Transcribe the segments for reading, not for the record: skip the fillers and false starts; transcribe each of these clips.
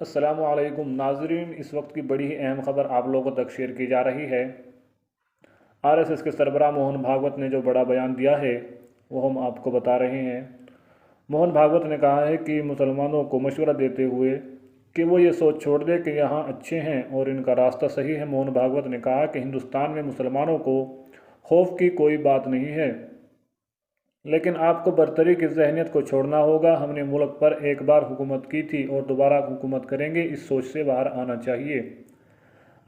अस्सलामु अलैकुम नाजरीन, इस वक्त की बड़ी ही अहम खबर आप लोगों तक शेयर की जा रही है। आरएसएस के सरबराह मोहन भागवत ने जो बड़ा बयान दिया है वो हम आपको बता रहे हैं। मोहन भागवत ने कहा है कि मुसलमानों को मशवरा देते हुए कि वो ये सोच छोड़ दे कि यहाँ अच्छे हैं और इनका रास्ता सही है। मोहन भागवत ने कहा कि हिंदुस्तान में मुसलमानों को खौफ की कोई बात नहीं है, लेकिन आपको बरतरी की जहनीत को छोड़ना होगा। हमने मुल्क पर एक बार हुकूमत की थी और दोबारा हुकूमत करेंगे, इस सोच से बाहर आना चाहिए।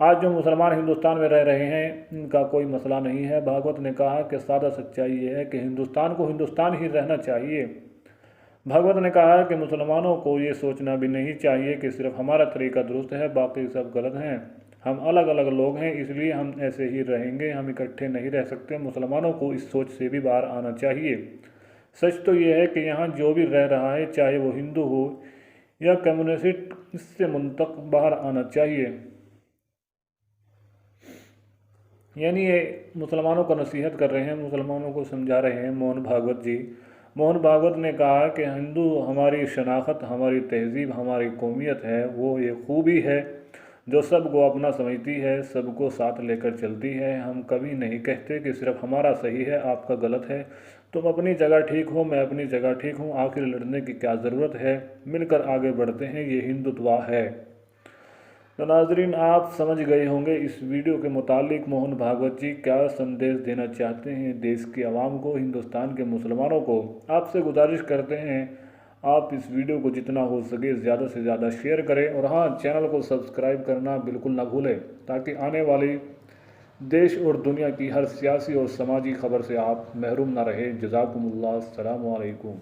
आज जो मुसलमान हिंदुस्तान में रह रहे हैं इनका कोई मसला नहीं है। भागवत ने कहा कि सादा सच्चाई ये है कि हिंदुस्तान को हिंदुस्तान ही रहना चाहिए। भागवत ने कहा कि मुसलमानों को ये सोचना भी नहीं चाहिए कि सिर्फ हमारा तरीका दुरुस्त है, बाकी सब गलत हैं। हम अलग अलग लोग हैं, इसलिए हम ऐसे ही रहेंगे, हम इकट्ठे नहीं रह सकते। मुसलमानों को इस सोच से भी बाहर आना चाहिए। सच तो ये है कि यहाँ जो भी रह रहा है, चाहे वो हिंदू हो या कम्युनिस्ट, इससे मुंतक बाहर आना चाहिए। यानी ये मुसलमानों को नसीहत कर रहे हैं, मुसलमानों को समझा रहे हैं मोहन भागवत जी। मोहन भागवत ने कहा कि हिंदू हमारी शनाख्त, हमारी तहजीब, हमारी कौमियत है, वो ये खूबी है जो सबको अपना समझती है, सबको साथ लेकर चलती है। हम कभी नहीं कहते कि सिर्फ हमारा सही है, आपका गलत है। तुम अपनी जगह ठीक हो, मैं अपनी जगह ठीक हूँ, आखिर लड़ने की क्या ज़रूरत है, मिलकर आगे बढ़ते हैं, ये हिंदुत्व है। तो नाजरीन, आप समझ गए होंगे इस वीडियो के मुतालिक मोहन भागवत जी क्या संदेश देना चाहते हैं देश की आवाम को, हिंदुस्तान के मुसलमानों को। आपसे गुजारिश करते हैं आप इस वीडियो को जितना हो सके ज़्यादा से ज़्यादा शेयर करें, और हाँ, चैनल को सब्सक्राइब करना बिल्कुल ना भूलें, ताकि आने वाली देश और दुनिया की हर सियासी और समाजी खबर से आप महरूम ना रहें। जज़ाकुमुल्लाह, अस्सलामु अलैकुम।